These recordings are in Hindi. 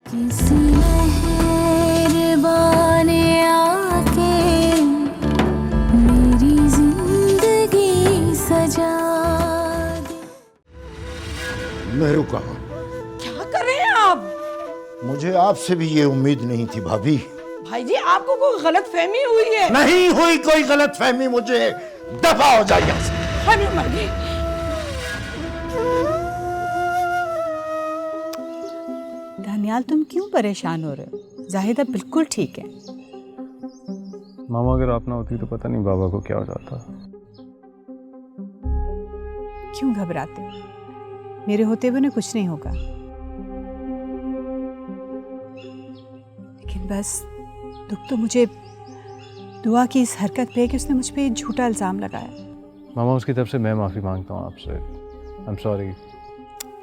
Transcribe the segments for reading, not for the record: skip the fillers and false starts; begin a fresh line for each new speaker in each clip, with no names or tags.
किसी मेहरबान आके मेरी जिंदगी सजा दे।
मेहरू कहाँ?
क्या कर रहे हैं आप?
मुझे आपसे भी ये उम्मीद नहीं थी भाभी।
भाई जी, आपको कोई गलत फहमी हुई है?
नहीं हुई कोई गलत फहमी, मुझे दफा हो जाए यहाँ से।
हम मर गए।
दानियाल, तुम क्यों परेशान हो रहे हो? जाहिदा बिल्कुल ठीक है।
मामा अगर आप ना होती तो पता नहीं बाबा को क्या हो जाता।
क्यों घबराते हो? मेरे होते हुए ना कुछ नहीं होगा। लेकिन बस दुख तो मुझे दुआ की इस हरकत पे है कि उसने मुझ पे झूठा इल्जाम लगाया।
मामा, उसकी तरफ से मैं माफ़ी मांगता हूँ आपसे। I am sorry.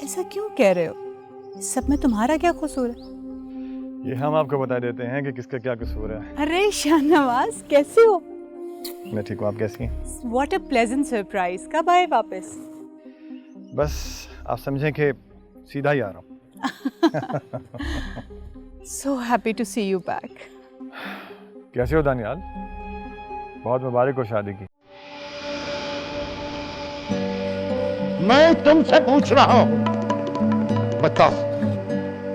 ऐसा क्यों कह रहे हो? इस सब में तुम्हारा क्या कसूर है?
ये हम आपको बता देते हैं कि किसका क्या कसूर है।
अरे शाहनवाज, कैसे हो?
मैं ठीक हूँ, आप कैसी हैं?
What a pleasant surprise. कब आए वापस?
बस आप समझें कि सीधा ही आ रहा हूँ।
So happy to see you back.
कैसे हो दानियाल? बहुत मुबारक हो शादी की।
मैं तुमसे पूछ रहा हूँ, बताओ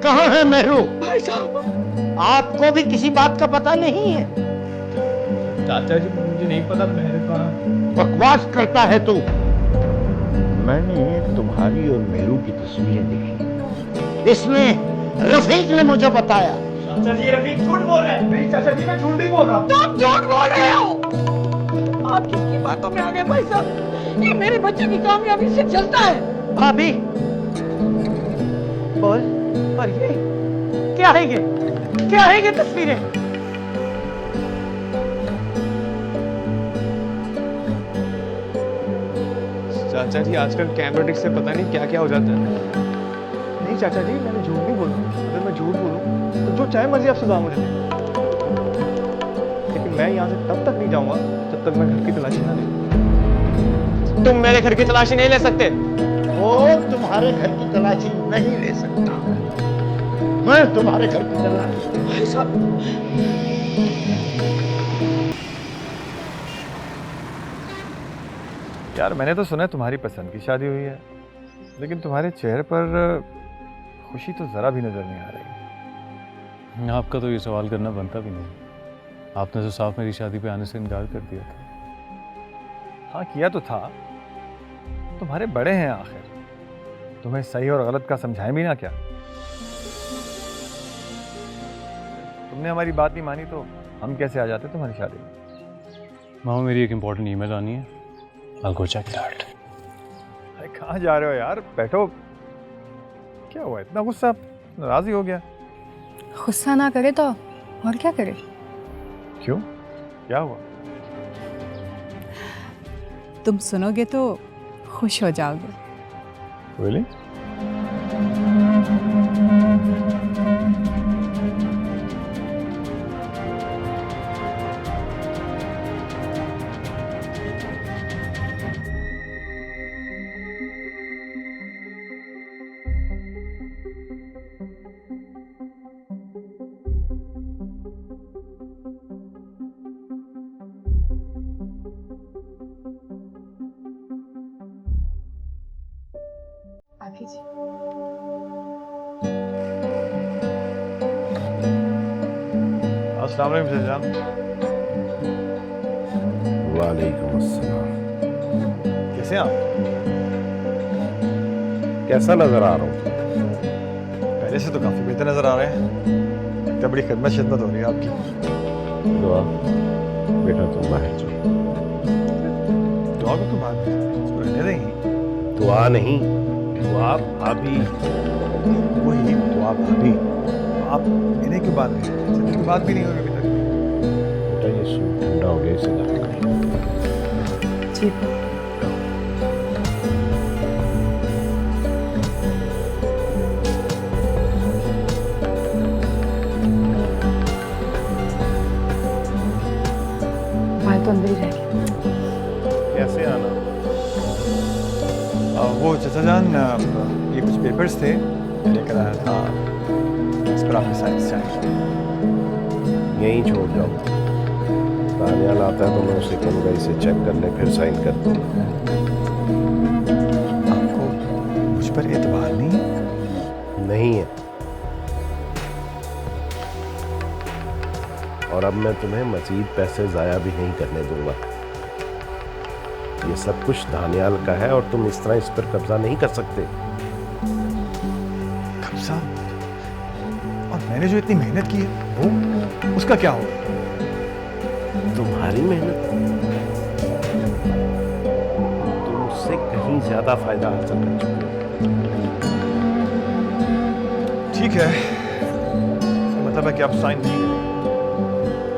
कहाँ है मेहरू?
भाई साहब,
आपको भी किसी बात का पता नहीं है?
चाचा जी, मुझे नहीं पता मेहरू कहाँ।
बकवास करता है तू। मैंने तुम्हारी और मेहरू की तस्वीरें देखी, इसमें रफीक ने मुझे बताया।
चाचा जी, रफीक झूठ बोल रहा है। नहीं चाचा जी, मैं झूठ नहीं बोल रहा।
तुम झूठ बोल रहे हो। आप किसकी बातों में आ गए भाई साहब? ये मेरे बच्चे की कामयाबी से चलता है।
भाभी बोल, और ये क्या है? ये क्या है? ये तस्वीरें
चाचा जी, आजकल कैमरा ट्रिक से पता नहीं क्या क्या हो जाता है।
नहीं चाचा जी, मैंने झूठ नहीं बोला। अगर मैं झूठ बोलूं तो जो चाहे मर्जी आप सजा मुझे दें। लेकिन मैं यहाँ से तब तक नहीं जाऊंगा जब तक मैं घर की तलाशी ना लूं। तुम मेरे घर की तलाशी नहीं ले सकते।
वो तुम्हारे घर की तलाशी नहीं ले सकता, मैं तुम्हारे घर की तलाशी।
भाई साहब,
यार, मैंने तो सुना है तुम्हारी पसंद की शादी हुई है, लेकिन तुम्हारे चेहरे पर खुशी तो ज़रा भी नज़र नहीं आ रही। आपका तो ये सवाल करना बनता भी नहीं। आपने तो साफ मेरी शादी पे आने से इनकार कर दिया था। हाँ, किया तो था। तुम्हारे बड़े हैं आखिर, तुम्हें सही और गलत का समझाएं भी ना क्या? तुमने हमारी बात नहीं मानी तो हम कैसे आ जाते तुम्हारी शादी में? मामा, मेरी एक इम्पोर्टेंट ईमेल आनी है। I'll go check it out. अरे कहाँ जा रहे हो यार? बैठो। क्या हुआ, इतना गुस्सा? नाराज ही हो गया?
गुस्सा ना करे तो और क्या करे?
क्यों, क्या हुआ?
तुम सुनोगे तो खुश हो जाओगे।
Really?
आगे जी।
अस्सलाम वालेकुम सज्जाद।
वालेकुम अस्सलाम।
कैसे हैं आप?
कैसा नजर आ रहा हूँ?
पहले से तो काफ़ी बेहतर नज़र आ रहे हैं। लगता है बड़ी खिदमत हो रही है आपकी।
दुआ बेटा, तुम बाहर जाओ।
दुआ को क्यों बात इसको रहने देंगी?
दुआ नहीं, दुआ भाभी।
वही दुआ भाभी। आप इन्हें क्यों बात नहीं? सच्ची की बात भी नहीं हुई अभी तक।
बेटा ये सूप ठंडा हो गया, इसे गर्म कर।
जी
भाई तो अंदर ही रह गया।
कैसे आना? वो चाचा जान, ये कुछ पेपर्स थे लेकर आया था, इस पर आपके साइंस चाहिए।
यहीं छोड़ जाओ, दानियाल आता है तो मैं उसे कहूँगा इसे चेक कर ले, फिर साइन कर दूंगा।
आपको मुझ पर एतबार नहीं है?
नहीं है। और अब मैं तुम्हें मजीद पैसे जाया भी नहीं करने दूंगा। ये सब कुछ दानियाल का है और तुम इस तरह इस पर कब्जा नहीं कर सकते।
कब्जा? और मैंने जो इतनी मेहनत की है वो, उसका क्या होगा?
तुम्हारी मेहनत, तुम उससे कहीं ज्यादा फायदा हासिल कर चुके हो।
ठीक है, इसका मतलब है कि आप साइन नहीं करेंगे।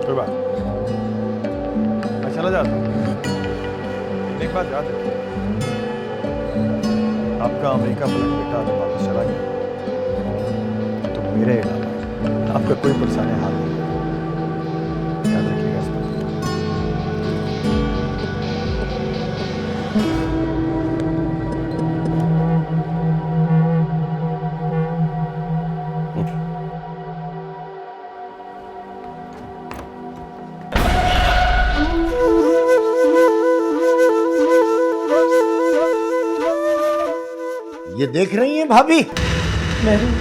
कोई बात, मैं चला जाता हूँ। एक बात याद रखिए, आपका अमेरिका पलट बेटा अगर वापस चला गया तो मेरे अलावा आपका कोई परेशानी हाल नहीं होगा। याद रखिएगा इस बात।
ये देख रही हैं भाभी?
मेरी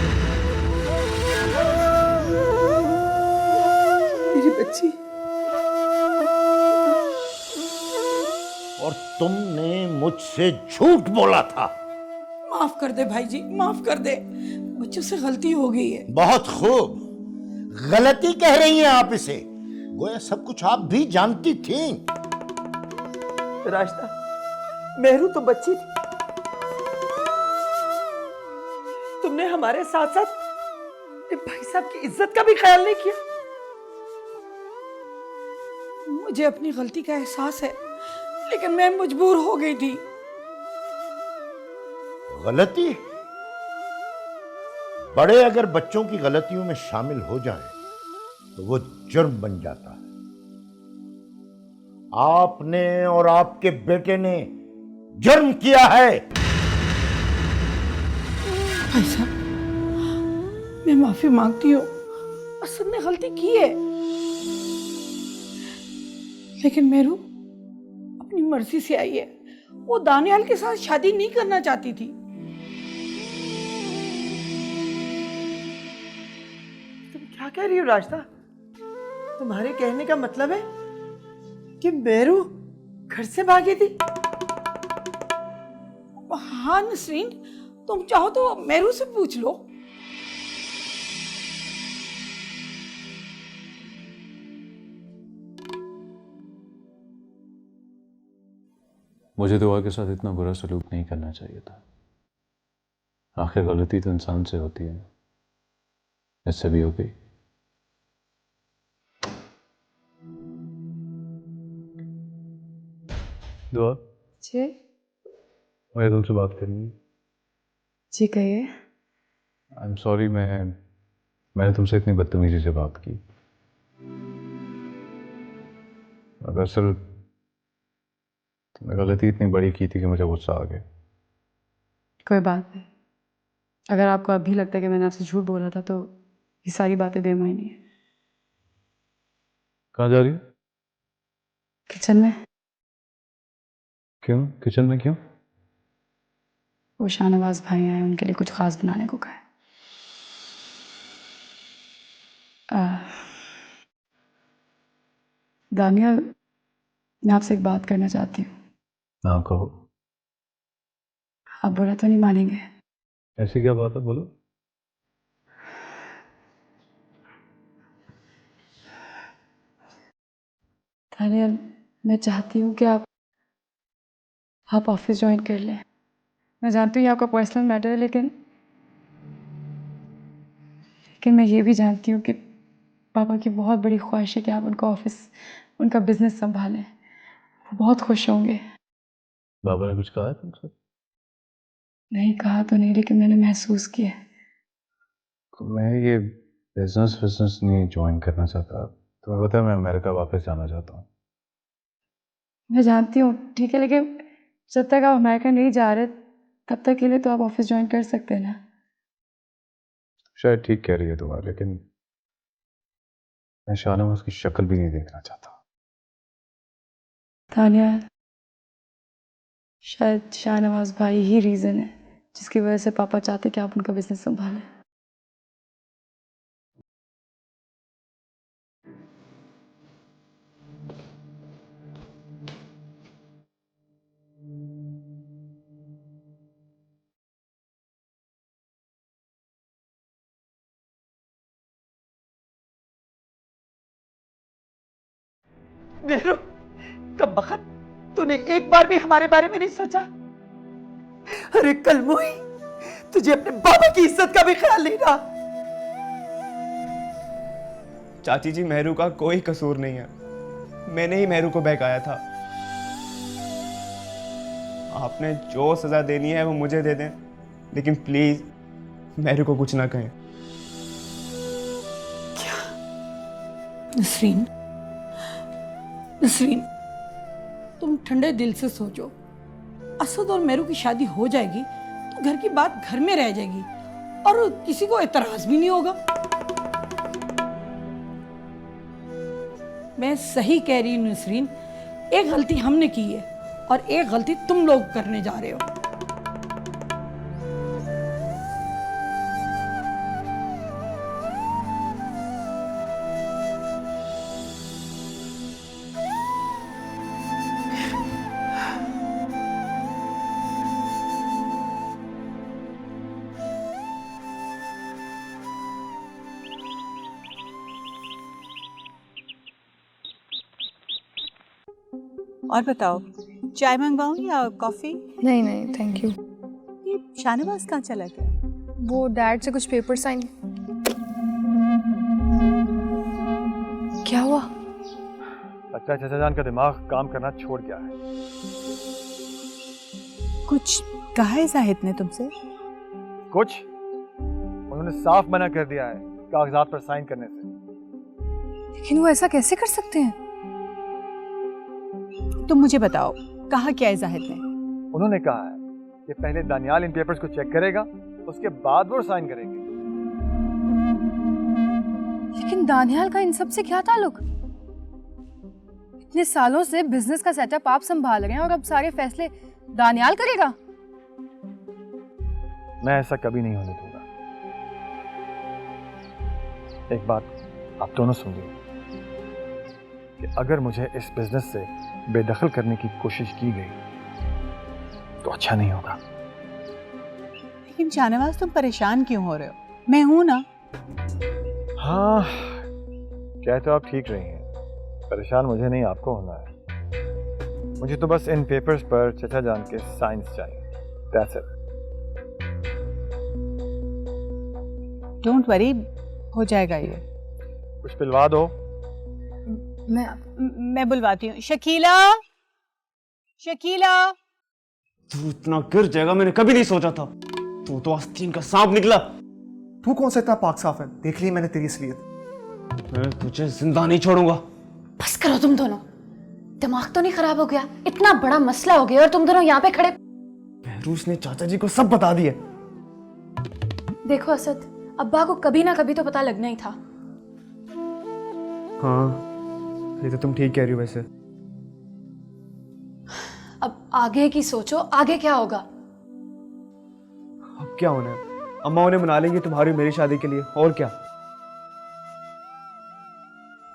बच्ची।
और तुमने मुझसे झूठ बोला था।
माफ कर दे भाई जी, माफ कर दे, बच्चों से गलती हो गई है।
बहुत खूब, गलती कह रही हैं आप इसे, गोया सब कुछ आप भी जानती थी।
रास्ता, मेहरू तो बच्ची थी, तुमने हमारे साथ साथ भाई साहब की इज्जत का भी ख्याल नहीं किया। मुझे अपनी गलती का एहसास है, लेकिन मैं मजबूर हो गई थी।
गलती? बड़े अगर बच्चों की गलतियों में शामिल हो जाएं, तो वो जुर्म बन जाता है। आपने और आपके बेटे ने जुर्म किया है।
भाई साहब, मैं माफी मांगती हूँ, असद ने गलती की है, लेकिन मेरू अपनी मर्जी से आई है। वो दानियाल के साथ शादी नहीं करना चाहती थी। तुम क्या कह रही हो रास्ता? तुम्हारे कहने का मतलब है कि मेरू घर से भागी थी? हाँ नसरीन, तुम चाहो तो मेरू से पूछ लो।
मुझे दुआ के साथ इतना बुरा सलूक नहीं करना चाहिए था। आखिर गलती तो इंसान से होती है, इससे भी हो गई। दुआ,
जी
मुझे तुमसे बात करनी है।
जी कहिए।
आई एम सॉरी, मैंने तुमसे इतनी बदतमीजी से बात की। दरअसल तुमने गलती इतनी बड़ी की थी कि मुझे गुस्सा आ गया।
कोई बात नहीं, अगर आपको अभी लगता है कि मैंने आपसे झूठ बोला था तो ये सारी बातें बेमायनी है।
कहाँ जा रही हो?
किचन में।
क्यों किचन में क्यों?
वो शाहनवाज भाई आए, उनके लिए कुछ खास बनाने को कहा है। दानियाल, मैं आपसे एक बात करना चाहती हूँ।
हाँ कहो।
आप बुरा तो नहीं मानेंगे?
ऐसी क्या बात है, बोलो।
दानियाल, मैं चाहती हूँ कि आप ऑफिस ज्वाइन कर लें। मैं जानती हूँ ये आपका पर्सनल मैटर है, लेकिन मैं ये भी जानती हूँ कि पापा की बहुत बड़ी ख्वाहिश है कि आप उनका ऑफिस, उनका बिजनेस संभालें। वो बहुत खुश होंगे।
बाबा ने कुछ कहा है तुमसे?
नहीं कहा तो नहीं, लेकिन मैंने महसूस किया है।
मैं ये बिजनेस नहीं ज्वाइन करना चाहता। तुम्हें पता है मैं अमेरिका वापस जाना चाहता हूँ।
मैं जानती हूँ, ठीक है, लेकिन जब तक आप अमेरिका नहीं जा रहे तब तक के लिए तो आप ऑफिस ज्वाइन कर सकते हैं ना।
शायद ठीक कह रही है दुआ, लेकिन मैं शाहनवाज की शक्ल भी नहीं देखना चाहता।
तानिया, शायद शाहनवाज भाई ही रीज़न है जिसकी वजह से पापा चाहते कि आप उनका बिजनेस संभालें।
मेरू, कब बखत तूने एक बार भी हमारे बारे में नहीं सोचा? अरे कलमुई, तुझे अपने बाबा की इज्जत का भी ख्याल नहीं रहा।
चाची जी, मेहरू का कोई कसूर नहीं है, मैंने ही मेहरू को बहकाया था। आपने जो सजा देनी है वो मुझे दे दें, लेकिन प्लीज मेहरू को कुछ ना कहें।
नसरीन, नसरीन, तुम ठंडे दिल से सोचो। असद और मेरू की शादी हो जाएगी तो घर की बात घर में रह जाएगी और किसी को एतराज भी नहीं होगा। मैं सही कह रही हूँ नसरीन, एक गलती हमने की है और एक गलती तुम लोग करने जा रहे हो।
और बताओ, चाय मंगवाऊं या कॉफी?
नहीं नहीं, थैंक यू।
ये शाहनवाज कहाँ चला गया?
वो डैड से कुछ पेपर साइन। क्या हुआ?
लगता है चाचा जान का दिमाग काम करना छोड़ गया है।
कुछ कहा है जाहिद ने तुमसे?
कुछ? उन्होंने साफ मना कर दिया है कागजात पर साइन करने से।
लेकिन वो ऐसा कैसे कर सकते हैं?
तुम मुझे बताओ, कहा क्या है जाहिद ने?
उन्होंने कहा है कि पहले दानियाल इन पेपर्स को चेक करेगा, उसके बाद वो साइन करेंगे।
लेकिन दानियाल का इन सब से क्या ताल्लुक? इतने सालों से बिजनेस का सेटअप आप संभाल रहे हैं और अब सारे फैसले दानियाल करेगा?
मैं ऐसा कभी नहीं होने दूंगा। एक बात आप दोनों सुन लीजिए कि अगर मुझे इस बिजनेस से बेदखल करने की कोशिश की गई तो अच्छा नहीं होगा।
लेकिन शाहनवाज, तुम परेशान क्यों हो रहे हो? मैं हूं ना।
हाँ, क्या तो आप ठीक रही हैं। परेशान मुझे नहीं, आपको होना है। मुझे तो बस इन पेपर्स पर चचा जान के साइंस चाहिए। That's it.
डोंट वरी, हो जाएगा ये।
कुछ पिलवा दो।
मैं बुलवाती हूँ। शकीला, शकीला।
तू इतना गिर जाएगा मैंने कभी नहीं सोचा था। तू तो आस्तीन का सांप निकला।
तू कौन सा इतना पाक साफ है? देख ली मैंने तेरी असलियत।
मैं तुझे जिंदा नहीं छोड़ूंगा।
बस करो तुम दोनों, दिमाग तो नहीं खराब हो गया? इतना बड़ा मसला हो गया और तुम दोनों यहाँ पे खड़े।
बहरूस ने चाचा जी को सब बता दिया।
देखो असद, अब्बा को कभी ना कभी तो पता लगना ही था।
हाँ, ये तो तुम ठीक कह रही हो। वैसे
अब आगे की सोचो, आगे क्या होगा?
अब क्या होना है? अम्मा उन्हें मना लेंगी तुम्हारी मेरी शादी के लिए, और क्या।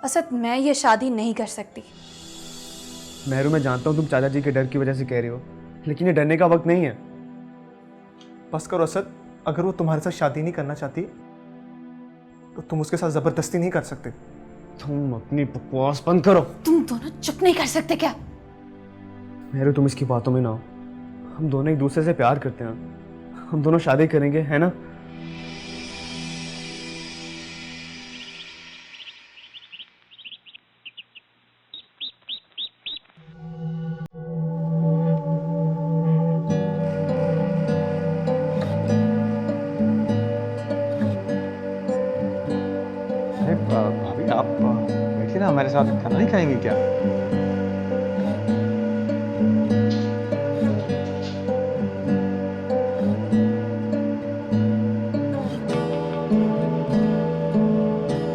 असद, मैं ये शादी नहीं कर सकती।
मेहरू, मैं जानता हूँ तुम चाचा जी के डर की वजह से कह रही हो, लेकिन ये डरने का वक्त नहीं है।
बस करो असद, अगर वो तुम्हारे साथ शादी नहीं करना चाहती तो तुम उसके साथ जबरदस्ती नहीं कर सकते।
तुम अपनी बकवास बंद करो।
तुम दोनों चुप नहीं कर सकते क्या?
मेहरू, तुम इसकी बातों में ना हो। हम दोनों एक दूसरे से प्यार करते हैं, हम दोनों शादी करेंगे, है ना?
भाभी, आप बैठिए ना, हमारे साथ खाना नहीं खाएंगे क्या?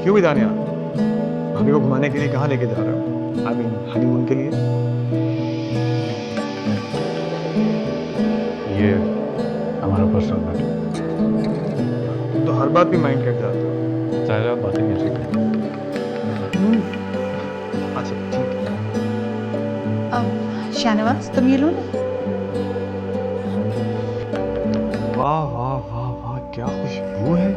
क्यों भी दानिया, भाभी को घुमाने के लिए कहाँ लेके जा रहे हो? आई मीन हनीमून के लिए?
ये हमारा पर्सनल मैटर।
तो हर बात भी माइंड कर जाते हो।
साहिरा, आप बातें नहीं ऐसी करें।
अच्छा ठीक है।
शाहनवाज तुम ये लो ना।
वाह वाह वाह वाह, क्या खुशबू है।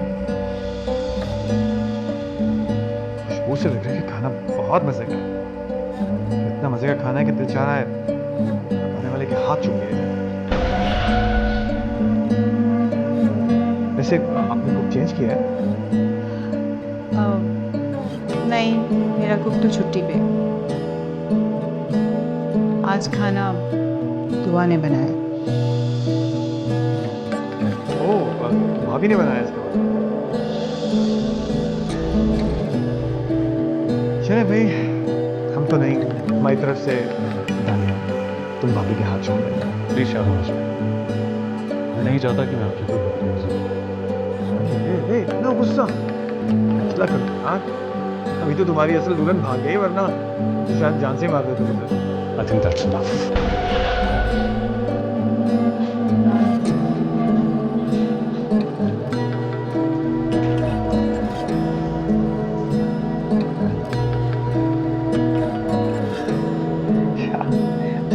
खुशबू से लग रहा है कि खाना बहुत मजे का है। इतना मजे का खाना है कि दिल चाह रहा है खाने वाले के हाथ चूम लिए। वैसे आपने कुछ चेंज किया है?
नहीं, मेरा कुक तो छुट्टी पे। आज खाना दुआ ने बनाया।
ओह, भाभी ने बनाया इसके बाद। चले भाई, हम तो नहीं, हमारी तरफ से दानिया, तुम भाभी के हाथ छोड़ देना।
प्लीज शाहनवाज, मैं नहीं चाहता कि मैं आपसे कोई बदतमीजी करूं।
इतना गुस्सा हौसला करो हाँ। अभी तो तुम्हारी असल दुल्हन भाग गई, वरना शायद जान से मार देते मुझे।
I think that's enough.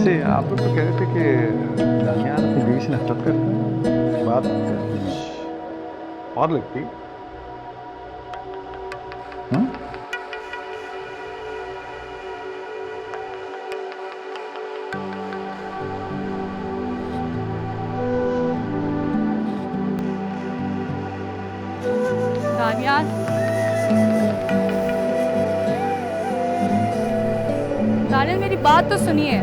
से आप लोग तो कह रहे थे कि दानिया अपनी बीवी से नफरत करता है। बात और लगती।
दानियाल, दानियाल मेरी बात तो सुनिए।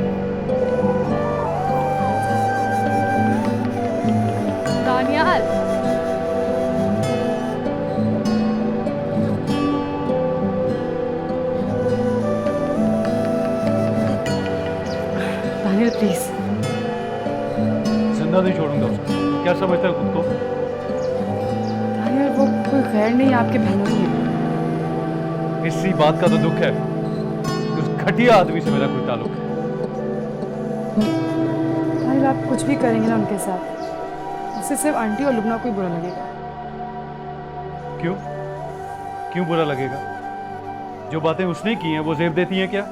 दानियाल, दानियाल प्लीज।
जिंदा नहीं छोड़ूंगा उसको। क्या समझता है खुद को?
दानियाल, वो कोई खैर नहीं आपके बहनों की।
इसी बात का तो दुख है कि उस घटिया आदमी से मेरा कोई ताल्लुक है।
दानियाल, आप कुछ भी करेंगे ना उनके साथ, उससे सिर्फ आंटी और लुबना को ही बुरा लगेगा।
क्यों? क्यों बुरा लगेगा? जो बातें उसने की हैं वो जेब देती हैं क्या?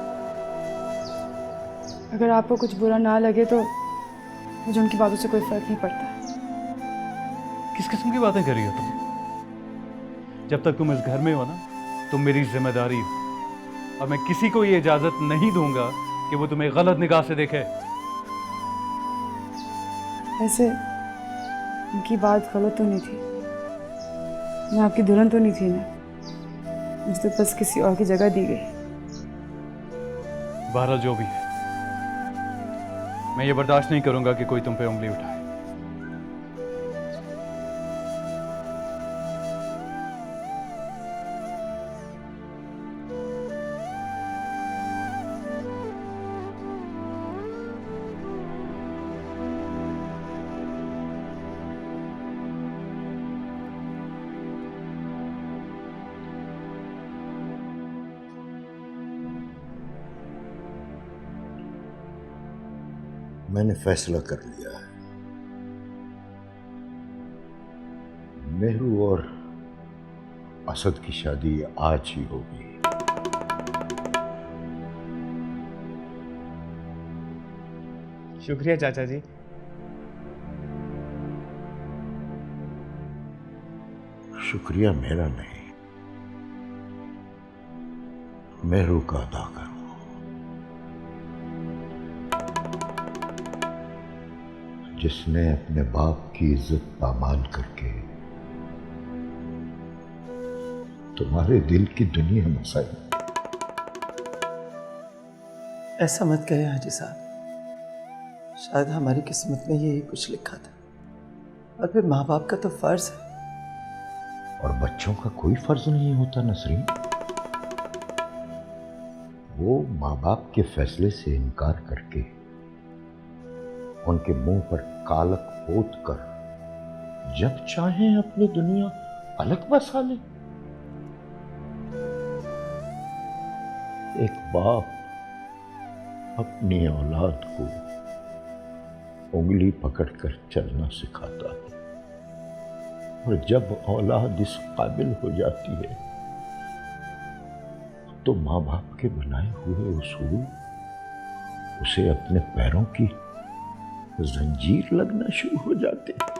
अगर आपको कुछ बुरा ना लगे तो मुझे उनकी बातों से कोई फर्क नहीं पड़ता।
किस किस्म की बातें कर रही हो तुम? जब तक तुम इस घर में हो ना, तुम मेरी जिम्मेदारी हो, और मैं किसी को ये इजाजत नहीं दूंगा कि वो तुम्हें गलत निगाह से देखे।
वैसे उनकी बात गलत तो नहीं थी, मैं आपकी दुल्हन तो नहीं थी ना, मुझे तो बस किसी और की जगह दी गई।
बहरहाल जो भी है, मैं ये बर्दाश्त नहीं करूंगा कि कोई तुम पे उंगली उठाए।
मैंने फैसला कर लिया है, मेहरू और असद की शादी आज ही होगी।
शुक्रिया चाचा जी।
शुक्रिया मेरा नहीं, मेहरू का अदा करो। जिसने अपने बाप की इज्जत पामाल करके तुम्हारे दिल की दुनिया मसाई।
ऐसा मत कहें हाजी साहब, शायद हमारी किस्मत में यही कुछ लिखा था, और फिर माँ बाप का तो फर्ज है।
और बच्चों का कोई फर्ज नहीं होता नसरीन। वो माँ बाप के फैसले से इनकार करके उनके मुंह पर कालक पोत कर जब चाहें अपनी दुनिया अलग बसा ले। एक बाप अपनी औलाद को उंगली पकड़कर चलना सिखाता है, और जब औलाद इस काबिल हो जाती है तो माँ बाप के बनाए हुए उसूल उसे अपने पैरों की जंजीर लगना शुरू हो जाते हैं।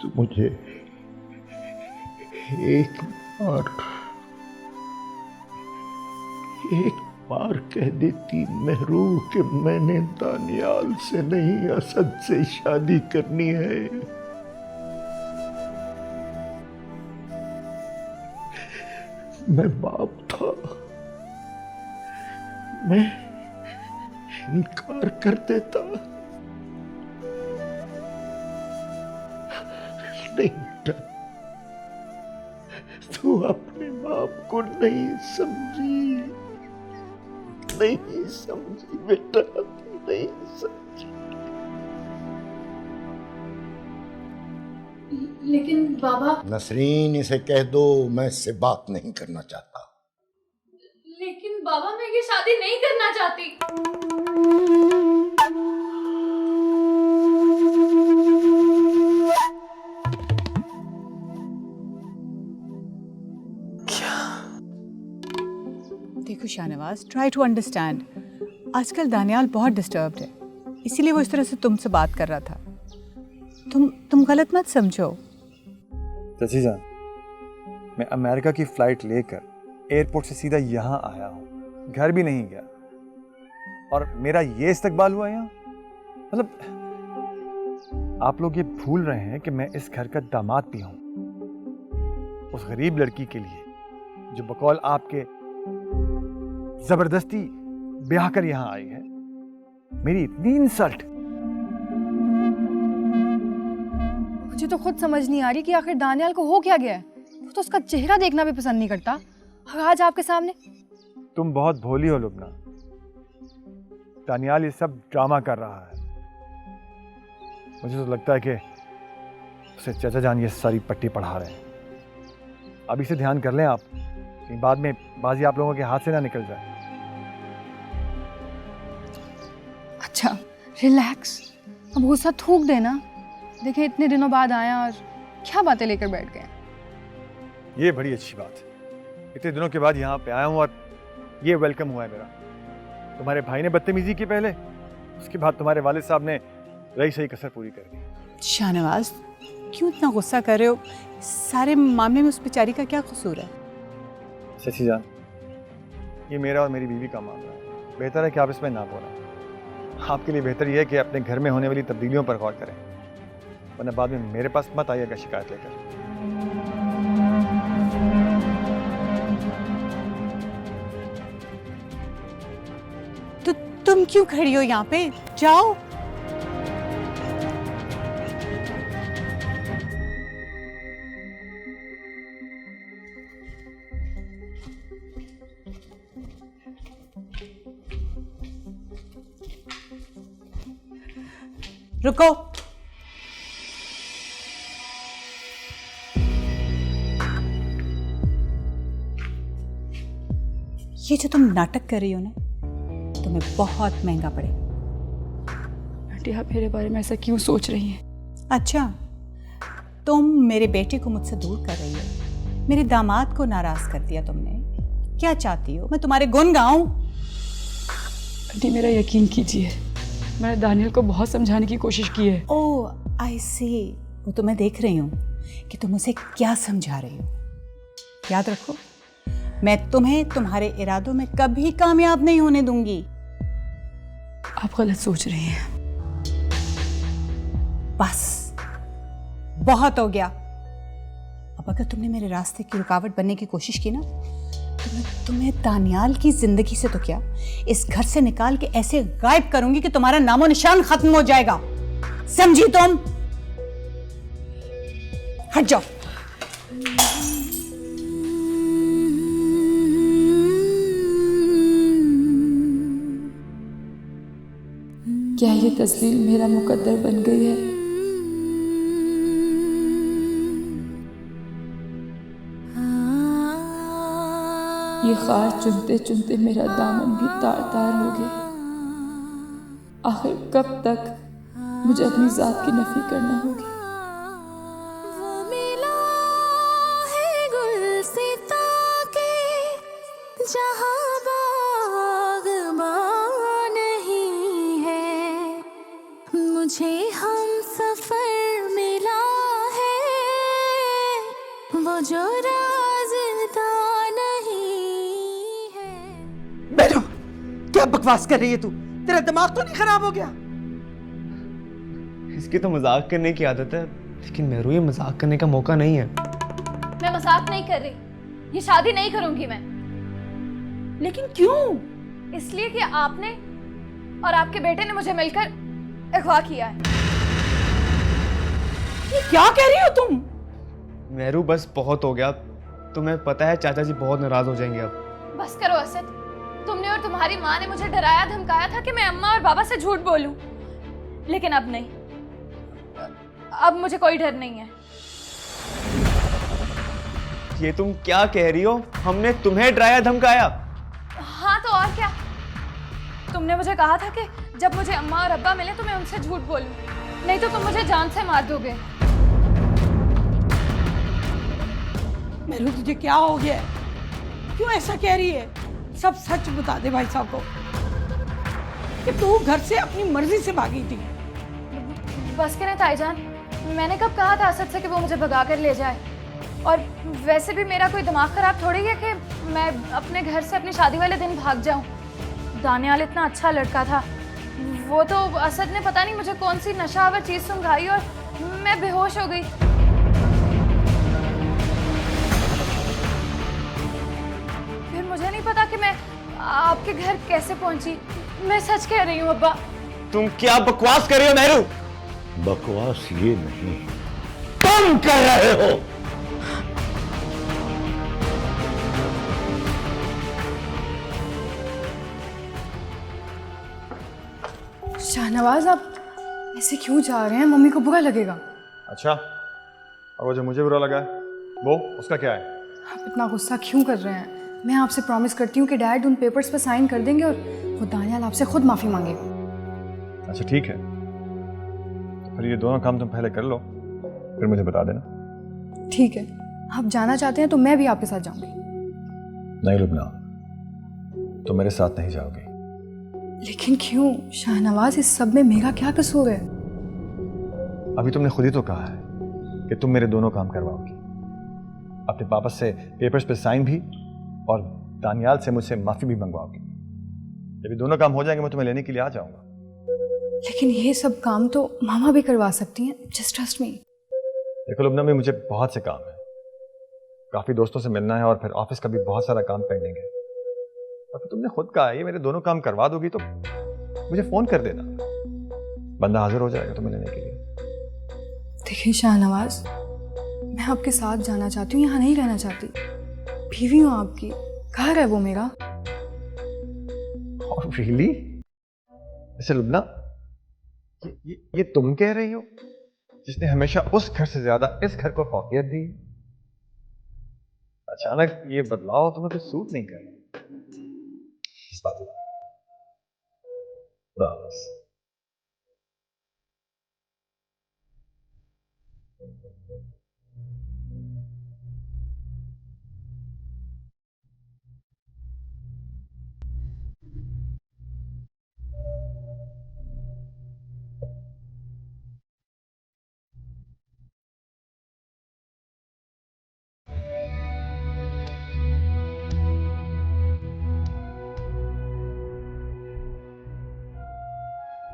तो मुझे एक बार कह देती मेहरू कि मैंने दानियाल से नहीं असद से शादी करनी है, मैं बाप था, मैं इनकार कर देता। नहीं बेटा, तू अपने बाप को नहीं समझी, नहीं समझी बेटा, नहीं समझी।
लेकिन बाबा।
नसरीन, इसे कह दो मैं इससे बात नहीं करना चाहता।
लेकिन बाबा, मैं ये शादी नहीं करना चाहती।
देखो शाहनवाज, ट्राई टू अंडरस्टैंड। आजकल दानियाल बहुत डिस्टर्ब्ड है, इसीलिए वो इस तरह से तुमसे बात कर रहा था। तुम गलत मत समझो।
चाची जान, मैं अमेरिका की फ्लाइट लेकर एयरपोर्ट से सीधा यहाँ आया हूँ, घर भी नहीं गया, और मेरा ये इस्तकबाल हुआ यहाँ। मतलब आप लोग ये भूल रहे हैं कि मैं इस घर का दामाद भी हूँ, उस गरीब लड़की के लिए जो बकौल आपके जबरदस्ती ब्याह कर यहाँ आई है। मेरी इतनी इंसल्ट।
मुझे तो खुद समझ नहीं आ रही कि आखिर दानियाल को हो क्या गया है। वो तो उसका चेहरा देखना भी पसंद नहीं करता, और आज आपके सामने।
तुम बहुत भोली हो लुबना। दानियाल ये सब ड्रामा कर रहा है। मुझे तो लगता है कि उसे चाचा जान ये सारी पट्टी पढ़ा रहे हैं। अभी से ध्यान कर लें आप, कहीं बाद में बाजी आप लोगों के हाथ से ना निकल जाए।
अच्छा रिलैक्स, अब गुस्सा थूक देना। देखिए इतने दिनों बाद आया और क्या बातें लेकर बैठ गए।
ये बड़ी अच्छी बात है, इतने दिनों के बाद यहाँ पे आया हूँ और ये वेलकम हुआ है मेरा। तुम्हारे भाई ने बदतमीजी की पहले, उसके बाद तुम्हारे वालिद साहब ने रही सही कसर पूरी कर दी।
शाहनवाज, क्यों इतना गुस्सा कर रहे हो? सारे मामले में उस बेचारी का क्या कसूर है?
चाची जान, ये मेरा और मेरी बीवी का मामला है, बेहतर है कि आप इसमें ना बोलें। आपके लिए बेहतर यह है कि अपने घर में होने वाली तब्दीलियों पर गौर करें, वरना बाद में मेरे पास मत आइएगा शिकायत लेकर।
तो तुम क्यों खड़ी हो यहाँ पे? जाओ। रुको। ये जो तुम नाटक कर रही हो ना, तुम्हें बहुत महंगा पड़ेगा।
आंटी, आप मेरे बारे में ऐसा क्यों सोच रही हैं?
अच्छा, तुम मेरे बेटे को मुझसे दूर कर रही हो, मेरे दामाद को नाराज कर दिया तुमने। क्या चाहती हो, मैं तुम्हारे गुण गाऊं?
आंटी, मेरा यकीन कीजिए, मैंने दानियल को बहुत समझाने की कोशिश की है।
ओह आई सी, वो तो मैं देख रही हूँ कि तुम उसे क्या समझा रही हो। याद रखो, मैं तुम्हें तुम्हारे इरादों में कभी कामयाब नहीं होने दूंगी।
आप गलत सोच रही हैं।
बस बहुत हो गया। अब अगर तुमने मेरे रास्ते की रुकावट बनने की कोशिश की ना, तो मैं तुम्हें दानियाल की जिंदगी से तो क्या, इस घर से निकाल के ऐसे गायब करूंगी कि तुम्हारा नामो निशान खत्म हो जाएगा। समझी तुम? हट जाओ।
क्या ये तस्वीर मेरा मुकद्दर बन गई है? ये खार चुनते चुनते मेरा दामन भी तार तार हो गया। आखिर कब तक मुझे अपनी जात की नफी करना होगी।
वो मिला है गुलसिता के जहाँ बाग़बान नहीं है, मुझे हम सफर मिला है वो जो राज़दा नहीं है।
बेरो, क्या बकवास कर रही है तू? तेरा दिमाग तो नहीं खराब हो गया?
इसकी तो मजाक करने की आदत है, लेकिन मेरू ये मजाक करने का मौका नहीं है।
मैं मजाक नहीं कर रही, ये शादी नहीं करूंगी मैं।
लेकिन क्यों?
इसलिए कि आपने और आपके बेटे ने मुझे मिलकर अगवा किया है।
ये क्या कह रही हो तुम?
मेरू बस बहुत हो गया, तुम्हें पता है चाचा जी बहुत नाराज हो जाएंगे अब।
बस करो असद, तुमने और तुम्हारी माँ ने मुझे डराया धमकाया था कि मैं अम्मा और बाबा से झूठ बोलूं, लेकिन अब नहीं, अब मुझे कोई डर नहीं है।
ये तुम क्या कह रही हो? हमने तुम्हें डराया धमकाया?
हाँ तो और क्या? तुमने मुझे कहा था कि जब मुझे अम्मा और अब्बा मिले तो मैं उनसे झूठ बोलूं, नहीं तो तुम मुझे जान से मार दोगे।
मेरू तुझे क्या हो गया है? क्यों ऐसा कह रही है? सब सच बता दे भाई साहब को कि तू घर से अपनी मर्जी से भागी थी।
बस करें ताईजान, मैंने कब कहा था असद से कि वो मुझे भगा कर ले जाए? और वैसे भी मेरा कोई दिमाग खराब थोड़ी है कि मैं अपने घर से अपनी शादी वाले दिन भाग जाऊं। दानियाल इतना अच्छा लड़का था, वो तो असद ने पता नहीं मुझे कौन सी नशावर चीज़ सुंघाई और मैं बेहोश हो गई। फिर मुझे नहीं पता कि मैं आपके घर कैसे पहुंची। मैं सच कह रही हूँ अब्बा।
तुम क्या बकवास कर रही हो मेरू?
बकवास ये नहीं, तुम कर रहे हो।
शाहनवाज, आप ऐसे क्यों जा रहे हैं? मम्मी को बुरा लगेगा।
अच्छा, और वो जो मुझे बुरा लगा है वो उसका क्या है?
आप इतना गुस्सा क्यों कर रहे हैं? मैं आपसे प्रॉमिस करती हूँ कि डैड उन पेपर्स पर साइन कर देंगे और वो दानियाल आपसे खुद माफ़ी मांगेगा।
अच्छा ठीक है, तो फिर ये दोनों काम तुम पहले कर लो, फिर मुझे बता देना।
ठीक है, आप जाना चाहते हैं तो मैं भी आपके साथ जाऊंगी।
नहीं लुबना, तुम मेरे साथ नहीं जाओगी।
लेकिन क्यों शाहनवाज, इस सब में मेरा क्या कसूर है?
अभी तुमने खुद ही तो कहा है कि तुम मेरे दोनों काम करवाओगी, अपने पापा से पेपर्स पे साइन भी और दानियाल से मुझसे माफी भी मंगवाओगी। जब ये दोनों काम हो जाएंगे मैं तुम्हें लेने के लिए आ जाऊंगा।
लेकिन ये सब काम तो मामा भी करवा सकती हैं, जस्ट ट्रस्ट मी।
देखो लुबना, में मुझे बहुत से काम है, काफी दोस्तों से मिलना है और फिर ऑफिस का भी बहुत सारा काम पेंडिंग है। और फिर तुमने खुद कहा ये मेरे दोनों काम करवा दोगी तो मुझे फोन कर देना, बंदा हाजिर हो जाएगा तुम्हें लेने के लिए।
देखिए शाहनवाज, मैं आपके साथ जाना चाहती हूँ, यहाँ नहीं रहना चाहती। बीवी हूँ आपकी, घर है वो मेरा।
रियली? अच्छा लुबना, ये तुम कह रही हो जिसने हमेशा उस घर से ज्यादा इस घर को फौकियत दी? अचानक ये बदलाव तुम्हें तो सूट नहीं कर रहा। इस बात को बस।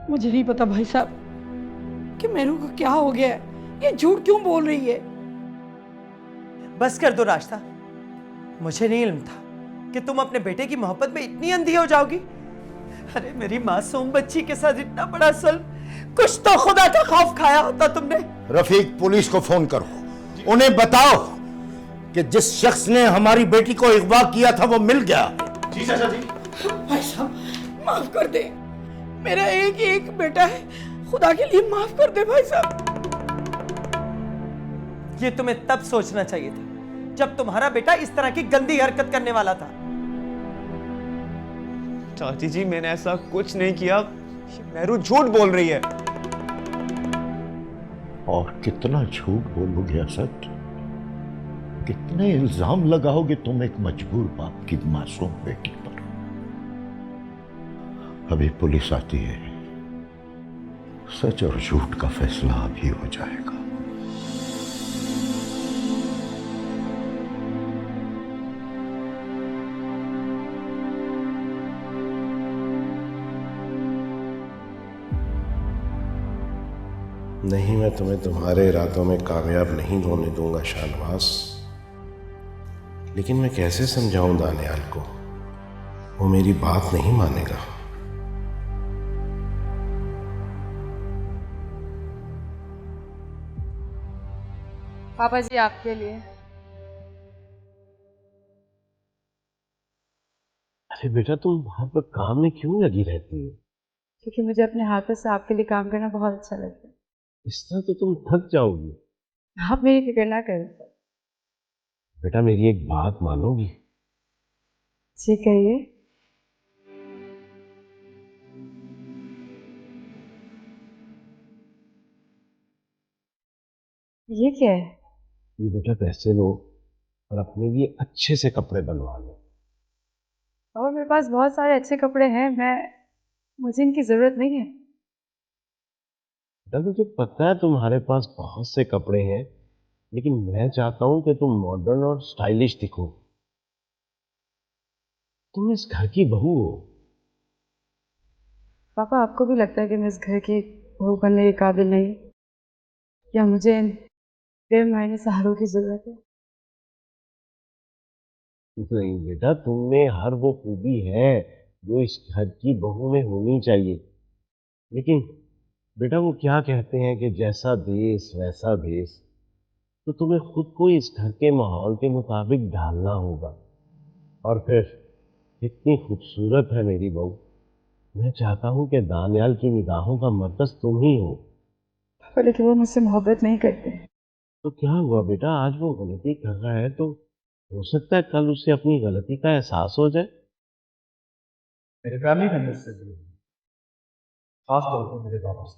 मुझे नहीं पता भाई साहब कि मेरू को क्या हो गया है, ये झूठ क्यों बोल रही है?
बस कर दो रास्ता। मुझे नहीं इल्म था कि तुम अपने बेटे की मोहब्बत में इतनी अंधी हो जाओगी। अरे मेरी मासूम बच्ची के साथ इतना बड़ा जुल्म, कुछ तो खुदा का खौफ खाया होता तुमने।
रफीक, पुलिस को फोन करो, उन्हें बताओ कि जिस शख्स ने हमारी बेटी को अगवा किया था वो मिल गया।
जी चाचा जी।
भाई साहब माफ कर दे, मेरा एक ही एक बेटा है, खुदा के लिए माफ कर दे भाई साहब।
ये तुम्हें तब सोचना चाहिए था जब तुम्हारा बेटा इस तरह की गंदी हरकत करने वाला था।
चाची जी मैंने ऐसा कुछ नहीं किया। ये मेहरू झूठ बोल रही है।
और कितना झूठ बोलोगे असद? कितने इल्जाम लगाओगे तुम एक मजबूर बाप की मासूम बेटी पर? अभी पुलिस आती है, सच और झूठ का फैसला अभी हो जाएगा।
नहीं, मैं तुम्हें तुम्हारे इरादों में कामयाब नहीं होने दूंगा शाहनवाज। लेकिन मैं कैसे समझाऊं दानियाल को? वो मेरी बात नहीं मानेगा।
पापा जी आपके लिए।
अरे बेटा, तुम वहां पर काम में क्यों लगी रहती हो?
क्योंकि मुझे अपने हाथों से आपके लिए काम करना बहुत अच्छा लगता है।
इस तरह तो तुम थक जाओगी।
आप मेरी फिक्र ना करें।
बेटा, मेरी एक बात मानोगी?
जी कहिए। ये क्या है?
ये बेटा पैसे लो और अपने लिए अच्छे से कपड़े बनवा लो।
और मेरे पास बहुत सारे अच्छे कपड़े हैं, मुझे इनकी जरूरत नहीं है।
बेटा, तुझे पता है तुम्हारे पास बहुत से कपड़े हैं, लेकिन मैं चाहता हूं कि तुम मॉडर्न और स्टाइलिश दिखो। तुम इस घर की बहू हो।
पापा, आपको भी लगता है कि मैं इस घर की बहू बनने के काबिल नहीं, या मुझे इन बेमायने सहारों की जरूरत है?
नहीं बेटा, तुम में हर वो खूबी है जो इस घर की बहू में होनी चाहिए। लेकिन बेटा, वो क्या कहते हैं कि जैसा देश वैसा भेष। तो तुम्हें खुद को इस घर के माहौल के मुताबिक ढालना होगा। और फिर इतनी खूबसूरत है मेरी बहू, मैं चाहता हूं कि दानियाल की निगाहों का मरकज तुम ही हो।
पापा, लेकिन वो मुझसे मोहब्बत नहीं करते।
तो क्या हुआ बेटा, आज वो गलती कर रहा है तो हो सकता है कल उसे अपनी गलती का एहसास हो जाए।
मेरे फैमिली मेंबर्स से दूर, खास तौर पर मेरे पापा से।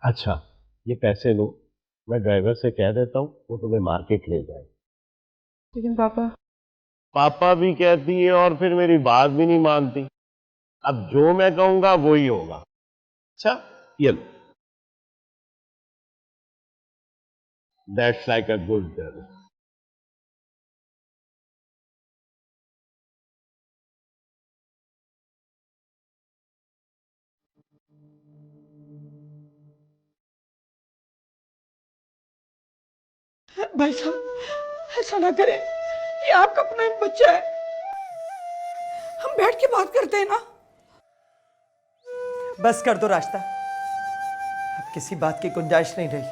अच्छा, ये पैसे लो, मैं ड्राइवर से कह देता हूँ वो तुम्हें मार्केट ले जाए।
लेकिन पापा।
पापा भी कहती है और फिर मेरी बात भी नहीं मानती। अब जो मैं कहूंगा वो ही होगा। अच्छा, ये लो। That's like a good girl.
भाई साहब, ऐसा ना करें। ये आपका अपना एक बच्चा है। हम बैठ के बात करते हैं ना।
बस कर दो रास्ता, अब किसी बात की गुंजाइश नहीं रही।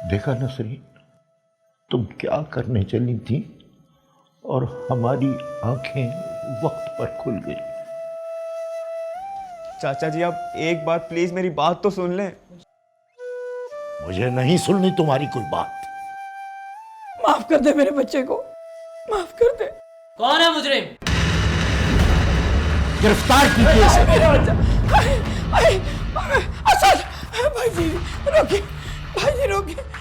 देखा नसरीन, तुम क्या करने चली थी और हमारी आंखें वक्त पर खुल गई।
चाचा जी, आप एक बार प्लीज मेरी बात तो सुन लें।
मुझे नहीं सुननी तुम्हारी कोई बात।
माफ कर दे मेरे बच्चे को, माफ कर दे।
कौन है मुजरिम?
गिरफ्तार कीजिए इसे।
मेरा बच्चा। असद, भाई जी रोकिए, भाई जी रोकिए।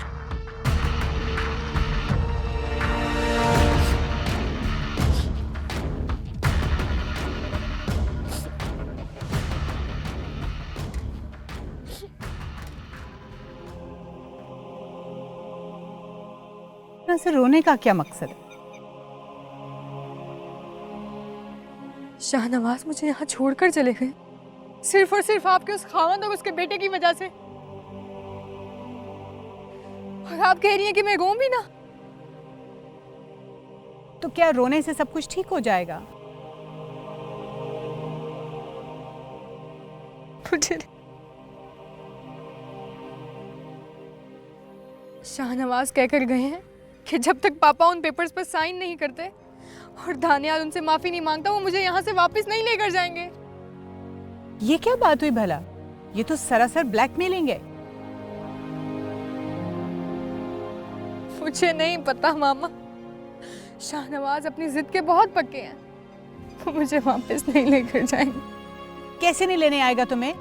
से रोने का क्या मकसद है?
शाहनवाज मुझे यहाँ छोड़कर चले गए, सिर्फ और सिर्फ आपके उस खावंद और उसके बेटे की वजह से। और आप कह रही हैं कि मैं रोऊं भी ना?
तो क्या रोने से सब कुछ ठीक हो जाएगा?
मुझे शाहनवाज कहकर गए हैं कि जब तक पापा उन पेपर्स पर साइन नहीं करते और दानियाल उनसे माफी नहीं मांगता, वो मुझे यहाँ से वापस नहीं लेकर जाएंगे।
ये क्या बात हुई भला? ये तो सरासर ब्लैकमेलिंग है।
मुझे नहीं पता मामा, शाहनवाज अपनी जिद के बहुत पक्के हैं, वो मुझे वापस नहीं लेकर जाएंगे।
कैसे नहीं लेने आएगा तुम्हें?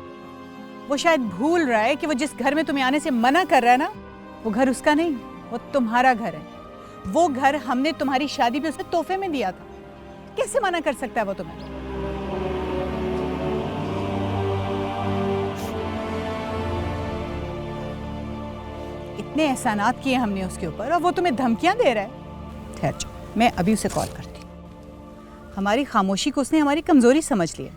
वो शायद भूल रहा है कि वो जिस घर में तुम्हें आने से मना कर रहा है ना, वो घर उसका नहीं, वो तुम्हारा घर है। वो घर हमने तुम्हारी शादी पे उसे तोहफे में दिया था। कैसे मना कर सकता है वो तुम्हें? इतने एहसानात किए हमने उसके ऊपर और वो तुम्हें धमकियां दे रहा है। ठहर जाओ, मैं अभी उसे कॉल करती हूँ। हमारी खामोशी को उसने हमारी कमजोरी समझ लिया।